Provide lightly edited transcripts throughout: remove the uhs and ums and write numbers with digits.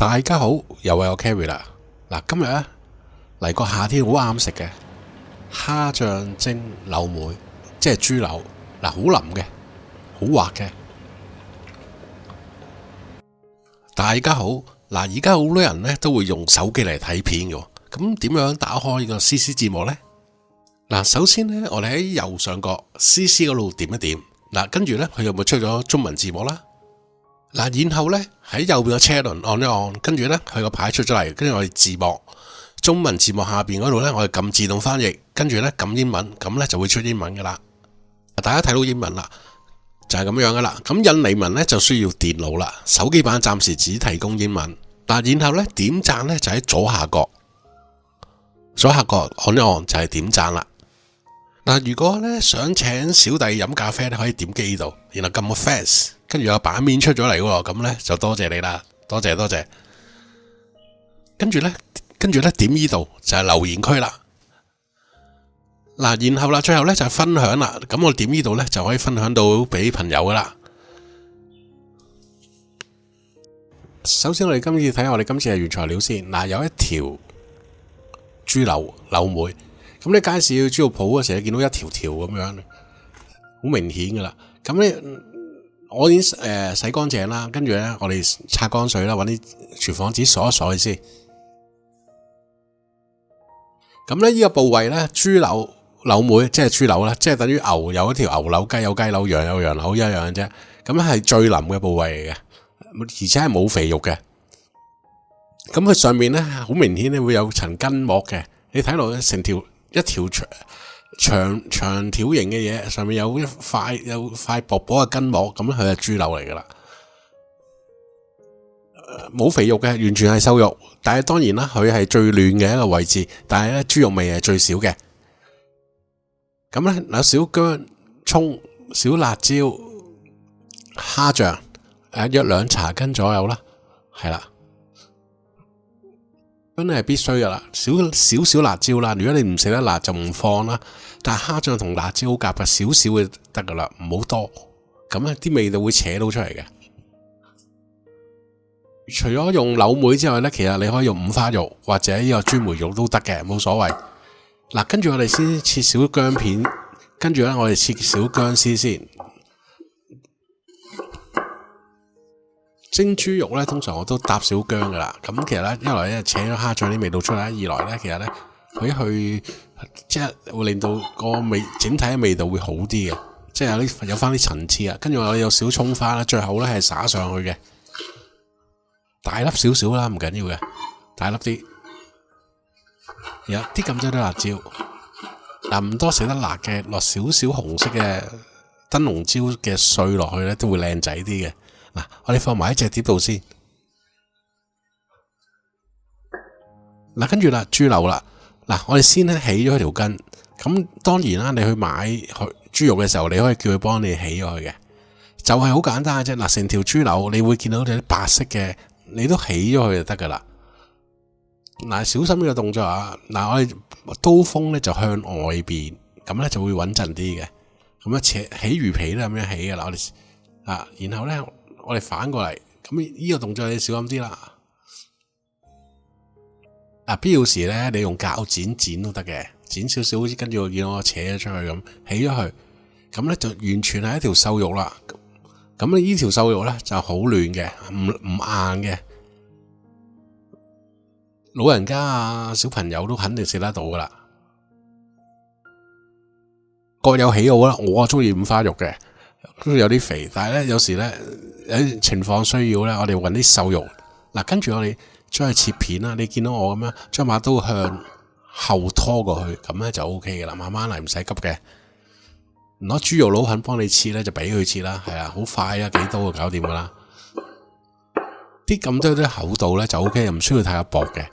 大家好，又係我 Kerry 啦。嗱，今日咧嚟個夏天好啱食嘅蝦醬蒸柳梅，即係豬柳。嗱，好腍嘅，好滑嘅。大家好，嗱，而家好多人咧都會用手機嚟睇片嘅，咁點樣打開呢個 CC 字幕呢？嗱，首先咧，我哋喺右上角 CC 嗰度點一點，嗱，跟住咧佢有冇出咗中文字幕啦？嗱，然後咧喺右邊嘅車輪按一按，跟住咧佢個牌出咗嚟，跟住我哋字幕中文字幕下邊嗰度咧，我哋撳自動翻譯，跟住咧撳英文，咁咧就會出英文噶啦。大家睇到英文啦，就係咁樣噶啦。咁印尼文咧就需要電腦啦，手機版暫時只提供英文。嗱，然後咧點讚咧就喺左下角，按一按就係點讚啦。嗱，如果咧想請小弟飲咖啡咧，可以點擊呢度，然後撳個 Thanks， 跟住有版面出咗嚟喎，咁咧就多謝你啦，多謝。跟住咧點呢度就係留言區啦。嗱，然後啦，最後咧就係分享啦。咁我點呢度咧就可以分享到俾朋友噶啦。首先我哋今次睇下我哋今次嘅原材料先。嗱，有一條豬柳梅。咁你街市去豬肉鋪嗰時，你見到一條條咁樣，好明顯噶啦。咁咧，我已經洗乾淨啦，跟住咧我哋擦乾水啦，搵啲廚房紙鎖一鎖佢先。咁咧呢個部位咧，豬柳梅即係豬柳啦，即係等於牛有一條牛柳，雞有雞柳，羊有羊柳一樣嘅啫。咁係最腍嘅部位嚟嘅，而且係冇肥肉嘅。咁佢上面咧好明顯咧會有層筋膜嘅，你睇落成條。一條長條形嘅嘢，上面有塊薄薄嘅筋膜，咁佢係豬柳嚟噶啦，冇肥肉嘅，完全係瘦肉。但係當然啦，佢係最嫩嘅一個位置，但係咧豬肉味係最少嘅。咁咧有小薑、蔥、小辣椒、蝦醬，約2茶羹左右啦，係啦。真係必須噶啦，少辣椒啦。如果你唔食得辣就唔放啦。但係蝦醬同辣椒好夾嘅，少少就得噶啦，唔好多。咁咧啲味道會扯到出嚟嘅。除咗用柳梅之外咧，其實你可以用五花肉或者呢個豬梅肉都得嘅，冇所謂。嗱，跟住我哋先切小薑片，跟住咧我哋切小薑絲先。蒸豬肉咧，通常我都搭小薑噶啦。咁其實咧，一來咧扯咗蝦醬啲味道出嚟，二來咧其實咧佢即係會令到個味整體嘅味道會好啲嘅，即係有翻啲層次啊。跟住我有小蔥花啦，最後咧係灑上去嘅，大粒少少啦，唔緊要嘅，大粒啲。有啲咁多辣椒，嗱唔多食得辣嘅，落少少紅色嘅燈籠椒嘅碎落去咧，都會靚仔啲嘅。嗱，我哋放埋喺隻碟度先。嗱，跟住啦，豬柳啦。嗱，我哋先咧起咗佢條筋。咁當然啦，你去買豬肉嘅時候，你可以叫佢幫你起咗佢嘅，就係好簡單嘅啫。嗱，成條豬柳，你會見到有啲白色嘅，你都起咗佢就得噶啦。嗱，小心呢個動作啊！嗱，我哋刀鋒咧就向外邊，咁咧就會穩陣啲嘅。咁樣起魚皮咧咁樣起噶啦，我哋然後咧。我哋反過嚟，咁呢個動作你小心啲啦。必要時咧，你用鉸剪都得嘅，剪少少，好似跟住我見到我扯咗出去咁，起咗佢，咁咧就完全係一條瘦肉啦。咁呢條瘦肉咧就好嫩嘅，唔硬嘅，老人家啊、小朋友都肯定食得到噶啦。各有喜好啦，我中意五花肉嘅。都有啲肥，但係咧有時咧有啲情況需要咧，我哋搵啲瘦肉。嗱，跟住我哋將佢切片啦。你見到我咁樣將把刀向後拖過去，咁咧就 OK 嘅啦。慢慢嚟，唔使急嘅。攞豬肉佬肯幫你切咧，就俾佢切啦。係啊，好快啊，幾刀就搞掂噶啦。啲咁多啲厚度咧就 OK，唔需要太薄嘅。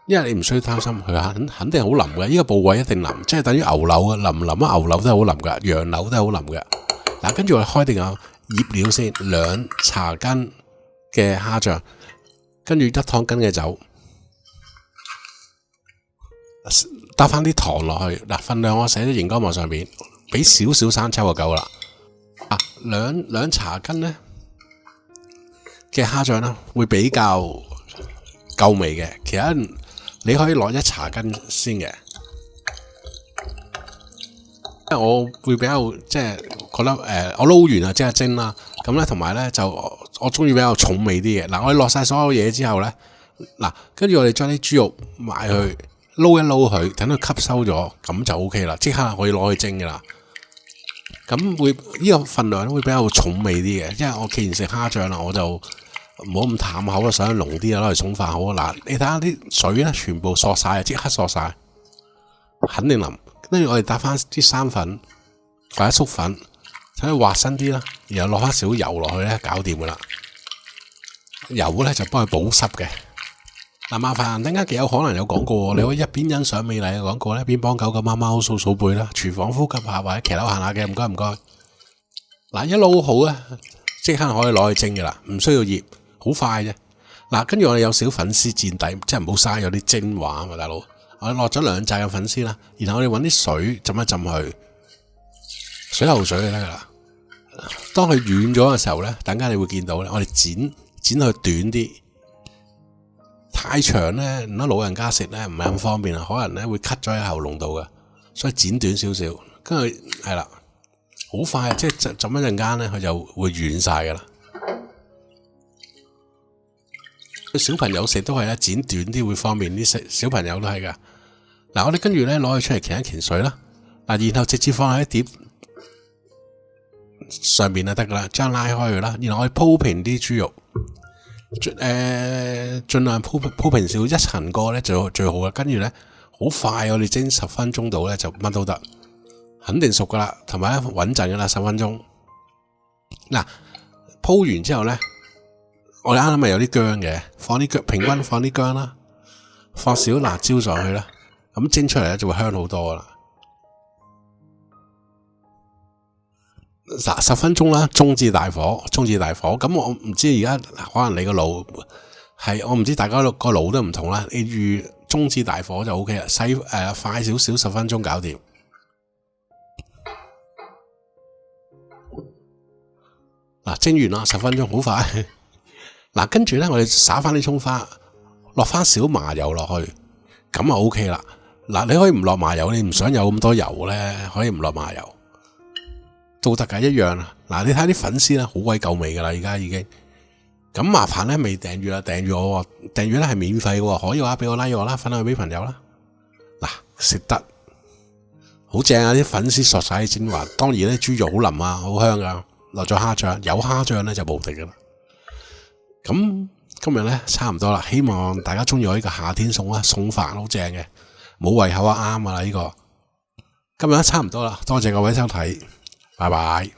因為你唔需要擔心佢肯定好腍嘅，呢個部位一定腍，即係等於牛柳啊，腍唔腍啊？牛柳都係好腍噶，羊柳都係好腍嘅。嗱，跟住我哋開定個醃料先，2茶羹嘅蝦醬，跟住1湯羹嘅酒，搭翻啲糖落去。嗱，份量我寫喺熒光幕上邊，俾少少生抽就夠啦。2茶羹咧嘅蝦醬啦，會比較夠味嘅。其實你可以落一茶羹先嘅，因為我會比較即係覺得我撈完啊即係蒸啦。咁咧同埋咧就我中意比較重味啲嘅。嗱，我哋落晒所有嘢之後咧，嗱跟住我哋將啲豬肉埋去撈一撈佢，等佢吸收咗，咁就 OK 啦，即刻可以攞去蒸㗎啦。咁會呢個份量會比較重味啲嘅，因為我既然食蝦醬啦，我就唔好咁淡口啦，想濃啲啊，攞嚟餸飯好啊。嗱，你睇下啲水咧，全部索晒，即刻索晒，肯定腍。跟住我哋搭翻啲生粉或者粟粉，睇佢滑身啲啦，然後落翻少油落去咧，搞掂噶啦。油咧就幫佢保濕嘅。嗱，麻煩陣間幾有可能有廣告，你可以一邊欣賞美麗嘅廣告咧，一邊幫狗狗貓貓掃掃背啦，廚房呼吸下或者騎樓行下嘅，唔該唔該。嗱，一撈好咧，即刻可以攞去蒸噶啦，唔需要醃，好快啫。嗱，跟住我哋有少粉絲墊底，即係唔好嘥有啲精華啊嘛，大佬。我哋落咗2紮嘅粉絲啦，然後我哋揾啲水浸一浸佢，水喉水就得噶啦。當佢軟咗嘅時候咧，等間你會見到咧，我哋剪佢短啲。太長咧，唔得老人家食咧，唔係咁方便啊，可能咧會咳咗喺喉嚨度嘅，所以剪短少少，跟住係啦，好快，即係浸一陣間咧，佢就會軟晒噶啦。小朋友食都係咧，剪短啲會方便啲，小朋友都係噶。嗱，我哋跟住咧攞佢出嚟鉸一鉸水啦，嗱，然後直接放喺碟上面就得噶啦，將拉開佢啦，然後我哋鋪平啲豬肉。盡量鋪平少一層過咧就最好啦。跟住咧好快，我哋蒸10分鐘到咧就乜都得，肯定熟噶啦，同埋穩陣噶啦10分鐘。嗱，鋪完之後咧，我哋啱啱咪有啲薑嘅，放啲薑，平均放啲薑啦，放少辣椒上去啦，咁蒸出嚟咧就會香好多噶啦。嗱，10分鐘啦，中至大火。咁我唔知而家可能你個爐係，我唔知大家個爐都唔同啦。你預中至大火就 OK 啦，快少少10分鐘搞掂。嗱，蒸完啦，10分鐘好快。嗱，跟住咧我哋灑翻啲蔥花，落翻少麻油落去，咁啊 OK 啦。嗱，你可以唔落麻油，你唔想有咁多油咧，可以唔落麻油。做得㗎一樣啊！嗱，你睇啲粉絲咧，好鬼夠味㗎啦，而家已經。咁麻煩咧，未訂閱啦，訂閱我，訂閱咧係免費嘅，可以話俾我 like 我啦，分享俾朋友啦。嗱，食得好正啊！啲粉絲索晒啲精華，當然咧豬肉好腍啊，好香噶。落咗蝦醬，有蝦醬咧就無敵㗎啦。咁今日咧差唔多啦，希望大家中意我呢個夏天餸啦，餸飯好正嘅，冇胃口啊，啱啊啦呢個。今日咧差唔多啦，多謝各位收睇。拜拜。